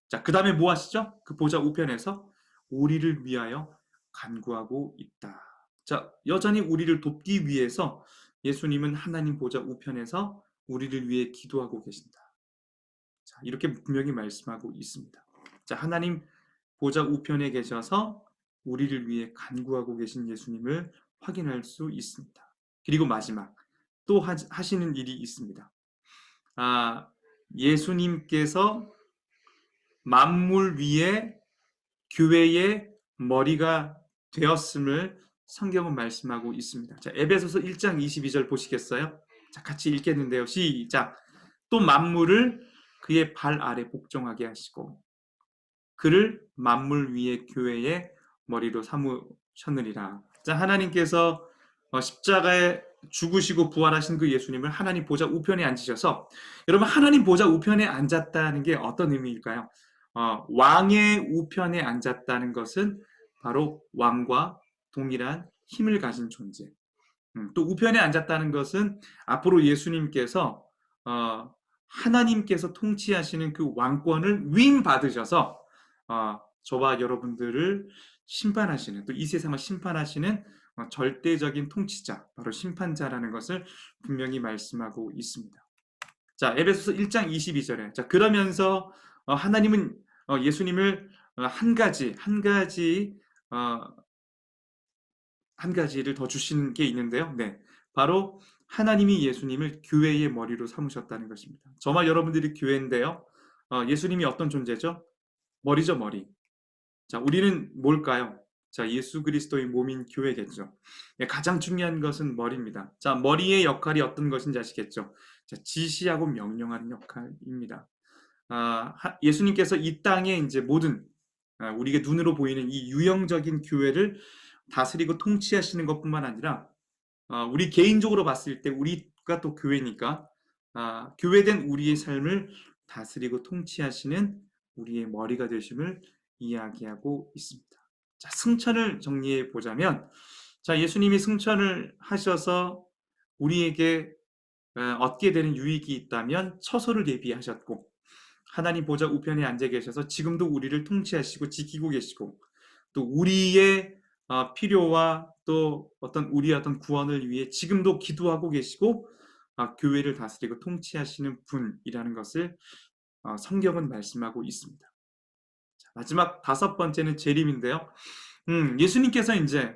자, 그 다음에 뭐 하시죠? 그 보좌 우편에서 우리를 위하여 간구하고 있다. 자, 여전히 우리를 돕기 위해서 예수님은 하나님 보좌 우편에서 우리를 위해 기도하고 계신다. 자, 이렇게 분명히 말씀하고 있습니다. 자, 하나님 보좌 우편에 계셔서 우리를 위해 간구하고 계신 예수님을 확인할 수 있습니다. 그리고 마지막 또 하시는 일이 있습니다. 예수님께서 만물 위에 교회의 머리가 되었음을 성경은 말씀하고 있습니다. 자, 에베소서 1장 22절 보시겠어요? 자, 같이 읽겠는데요. 시작. 또 만물을 그의 발 아래 복종하게 하시고 그를 만물 위의 교회의 머리로 삼으셨느니라. 자, 하나님께서 십자가에 죽으시고 부활하신 그 예수님을 하나님 보좌 우편에 앉으셔서, 여러분, 하나님 보좌 우편에 앉았다는 게 어떤 의미일까요? 왕의 우편에 앉았다는 것은 바로 왕과 동일한 힘을 가진 존재. 또 우편에 앉았다는 것은 앞으로 예수님께서 하나님께서 통치하시는 그 왕권을 위임받으셔서 저와 여러분들을 심판하시는, 또 이 세상을 심판하시는 절대적인 통치자, 바로 심판자라는 것을 분명히 말씀하고 있습니다. 자, 에베소서 1장 22절에 자, 그러면서 하나님은 예수님을 한 가지를 더 주신 게 있는데요. 네, 바로 하나님이 예수님을 교회의 머리로 삼으셨다는 것입니다. 저와 여러분들이 교회인데요. 예수님이 어떤 존재죠? 머리죠, 머리. 자, 우리는 뭘까요? 자, 예수 그리스도의 몸인 교회겠죠. 네, 가장 중요한 것은 머리입니다. 자, 머리의 역할이 어떤 것인지 아시겠죠? 자, 지시하고 명령하는 역할입니다. 예수님께서 이 땅에 이제 모든 우리가 눈으로 보이는 이 유형적인 교회를 다스리고 통치하시는 것뿐만 아니라 우리 개인적으로 봤을 때 우리가 또 교회니까 교회된 우리의 삶을 다스리고 통치하시는 우리의 머리가 되심을 이야기하고 있습니다. 자, 승천을 정리해 보자면, 자, 예수님이 승천을 하셔서 우리에게 얻게 되는 유익이 있다면 처소를 예비하셨고, 하나님 보좌 우편에 앉아 계셔서 지금도 우리를 통치하시고 지키고 계시고, 또 우리의 필요와 또 우리의 어떤 구원을 위해 지금도 기도하고 계시고 교회를 다스리고 통치하시는 분이라는 것을 성경은 말씀하고 있습니다. 자, 마지막 5번째는 재림인데요. 예수님께서 이제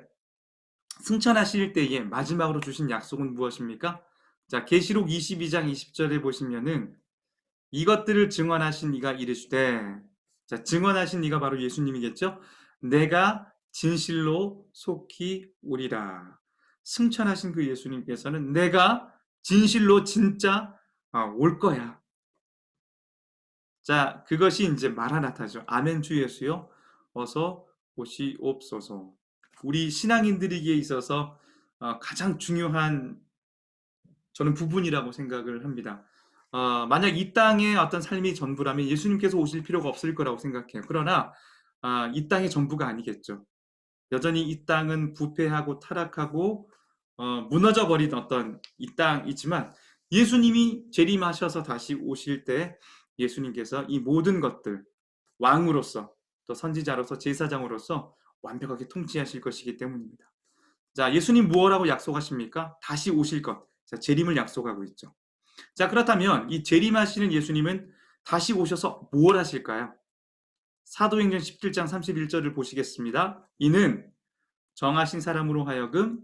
승천하실 때에 마지막으로 주신 약속은 무엇입니까? 자, 계시록 22장 20절에 보시면은 이것들을 증언하신 이가 이르시되, 자, 증언하신 이가 바로 예수님이겠죠? 내가 진실로 속히 오리라. 승천하신 그 예수님께서는 내가 진실로 진짜 올 거야. 자, 그것이 이제 마라나타죠. 아멘 주 예수여 어서 오시옵소서. 우리 신앙인들에게 있어서 가장 중요한 저는 부분이라고 생각을 합니다. 만약 이 땅의 어떤 삶이 전부라면 예수님께서 오실 필요가 없을 거라고 생각해요. 그러나 이 땅이 전부가 아니겠죠. 여전히 이 땅은 부패하고 타락하고 무너져 버린 어떤 이 땅이지만 예수님이 재림하셔서 다시 오실 때 예수님께서 이 모든 것들 왕으로서 또 선지자로서 제사장으로서 완벽하게 통치하실 것이기 때문입니다. 자, 예수님 무엇라고 약속하십니까? 다시 오실 것. 자, 재림을 약속하고 있죠. 자, 그렇다면 이 재림하시는 예수님은 다시 오셔서 무엇 하실까요? 사도행전 17장 31절을 보시겠습니다. 이는 정하신 사람으로 하여금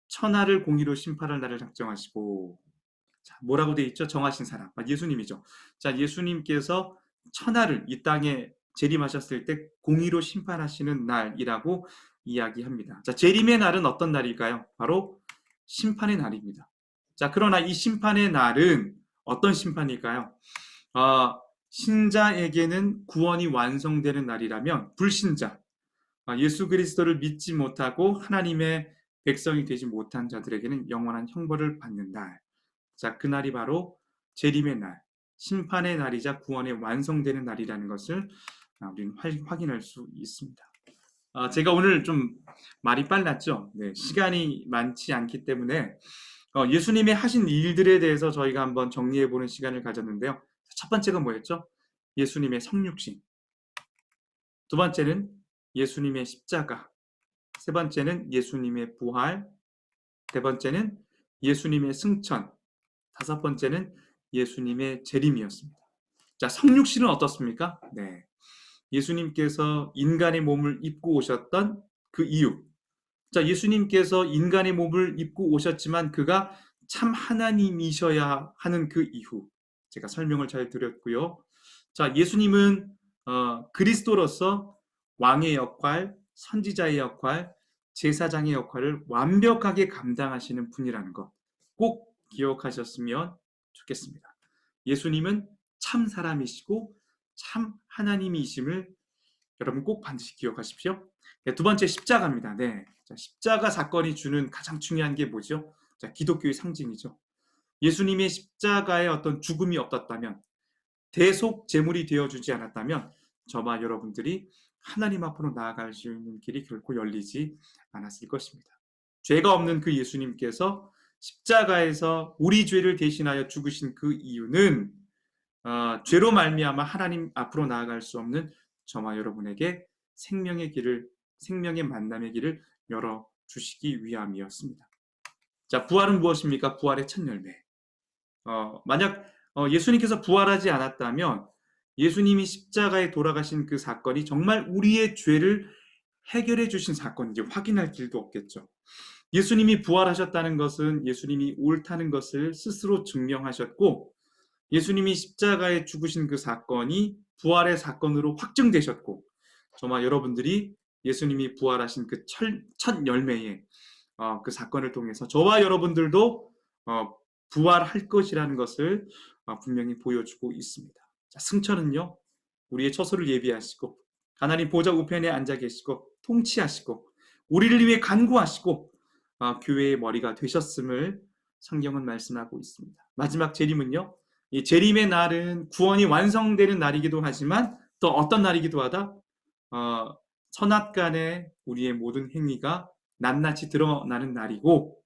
천하를 공의로 심판할 날을 작정하시고, 자, 뭐라고 되어 있죠? 정하신 사람, 예수님이죠. 자, 예수님께서 천하를 이 땅에 재림하셨을 때 공의로 심판하시는 날이라고 이야기합니다. 자, 재림의 날은 어떤 날일까요? 바로 심판의 날입니다. 자, 그러나 이 심판의 날은 어떤 심판일까요? 신자에게는 구원이 완성되는 날이라면 불신자, 예수 그리스도를 믿지 못하고 하나님의 백성이 되지 못한 자들에게는 영원한 형벌을 받는 날. 자, 그 날이 바로 재림의 날, 심판의 날이자 구원의 완성되는 날이라는 것을 우리는 확인할 수 있습니다. 제가 오늘 좀 말이 빨랐죠? 네, 시간이 많지 않기 때문에 예수님의 하신 일들에 대해서 저희가 한번 정리해보는 시간을 가졌는데요. 첫 번째가 뭐였죠? 예수님의 성육신. 두 번째는 예수님의 십자가. 세 번째는 예수님의 부활. 네 번째는 예수님의 승천. 다섯 번째는 예수님의 재림이었습니다. 자, 성육신은 어떻습니까? 네, 예수님께서 인간의 몸을 입고 오셨던 그 이유. 자, 예수님께서 인간의 몸을 입고 오셨지만 그가 참 하나님이셔야 하는 그 이유. 제가 설명을 잘 드렸고요. 자, 예수님은 그리스도로서 왕의 역할, 선지자의 역할, 제사장의 역할을 완벽하게 감당하시는 분이라는 것 꼭 기억하셨으면 좋겠습니다. 예수님은 참 사람이시고 참 하나님이심을 여러분 꼭 반드시 기억하십시오. 네, 두 번째 십자가입니다. 네, 자, 십자가 사건이 주는 가장 중요한 게 뭐죠? 자, 기독교의 상징이죠. 예수님의 십자가에 어떤 죽음이 없었다면, 대속 제물이 되어주지 않았다면 저와 여러분들이 하나님 앞으로 나아갈 수 있는 길이 결코 열리지 않았을 것입니다. 죄가 없는 그 예수님께서 십자가에서 우리 죄를 대신하여 죽으신 그 이유는 죄로 말미암아 하나님 앞으로 나아갈 수 없는 저와 여러분에게 생명의 길을, 생명의 만남의 길을 열어주시기 위함이었습니다. 자, 부활은 무엇입니까? 부활의 첫 열매. 만약 예수님께서 부활하지 않았다면 예수님이 십자가에 돌아가신 그 사건이 정말 우리의 죄를 해결해 주신 사건인지 확인할 길도 없겠죠. 예수님이 부활하셨다는 것은 예수님이 옳다는 것을 스스로 증명하셨고, 예수님이 십자가에 죽으신 그 사건이 부활의 사건으로 확증되셨고, 저와 여러분들이 예수님이 부활하신 그 첫 열매의 그 사건을 통해서 저와 여러분들도 부활할 것이라는 것을 분명히 보여주고 있습니다. 자, 승천은요, 우리의 처소를 예비하시고 하나님 보좌 우편에 앉아 계시고 통치하시고 우리를 위해 간구하시고 교회의 머리가 되셨음을 성경은 말씀하고 있습니다. 마지막 재림은요. 이 재림의 날은 구원이 완성되는 날이기도 하지만 또 어떤 날이기도 하다. 선악간에 우리의 모든 행위가 낱낱이 드러나는 날이고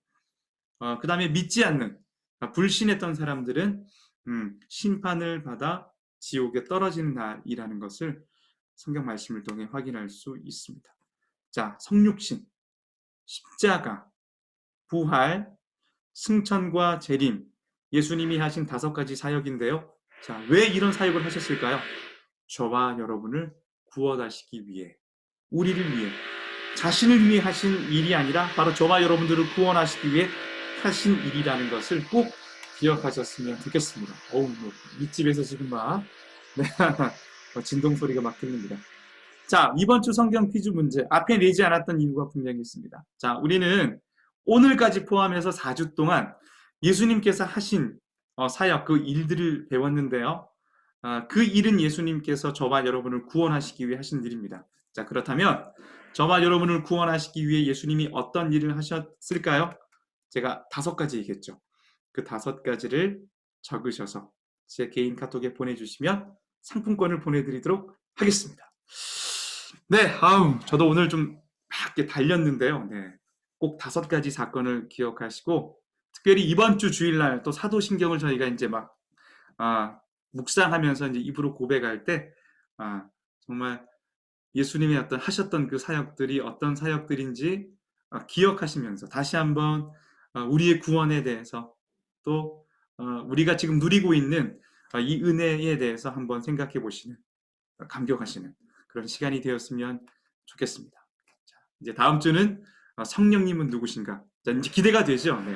그 다음에 믿지 않는 불신했던 사람들은 심판을 받아 지옥에 떨어지는 날이라는 것을 성경 말씀을 통해 확인할 수 있습니다. 자, 성육신, 십자가, 부활, 승천과 재림, 예수님이 하신 5가지 사역인데요. 자, 왜 이런 사역을 하셨을까요? 저와 여러분을 구원하시기 위해, 우리를 위해, 자신을 위해 하신 일이 아니라 바로 저와 여러분들을 구원하시기 위해 하신 일이라는 것을 꼭 기억하셨으면 좋겠습니다. 어우, 밑집에서 지금 막 진동 소리가 막 들립니다. 자, 이번 주 성경 퀴즈 문제. 앞에 내지 않았던 이유가 분명히 있습니다. 자, 우리는 오늘까지 포함해서 4주 동안 예수님께서 하신 사역, 그 일들을 배웠는데요. 그 일은 예수님께서 저와 여러분을 구원하시기 위해 하신 일입니다. 자, 그렇다면 저와 여러분을 구원하시기 위해 예수님이 어떤 일을 하셨을까요? 제가 5가지 얘기했죠. 그 5가지를 적으셔서 제 개인 카톡에 보내주시면 상품권을 보내드리도록 하겠습니다. 네, 저도 오늘 좀 막 달렸는데요. 네, 꼭 5가지 사건을 기억하시고, 특별히 이번 주 주일날 또 사도신경을 저희가 이제 막 묵상하면서 이제 입으로 고백할 때 정말 예수님이 하셨던 그 사역들이 어떤 사역들인지 기억하시면서 다시 한번 우리의 구원에 대해서 또 우리가 지금 누리고 있는 이 은혜에 대해서 한번 생각해 보시는, 감격하시는 그런 시간이 되었으면 좋겠습니다. 자, 이제 다음 주는 성령님은 누구신가? 자, 이제 기대가 되죠. 네.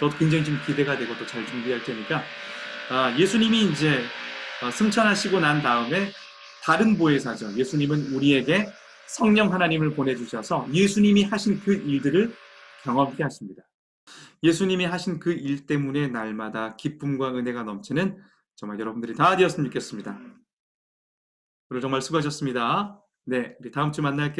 저도 굉장히 좀 기대가 되고 또 잘 준비할 테니까 예수님이 이제 승천하시고 난 다음에 다른 보혜사죠. 예수님은 우리에게 성령 하나님을 보내주셔서 예수님이 하신 그 일들을 경험케 하십니다. 예수님이 하신 그 일 때문에 날마다 기쁨과 은혜가 넘치는 정말 여러분들이 다 되었으면 좋겠습니다. 오늘 정말 수고하셨습니다. 네, 우리 다음 주 만날게요.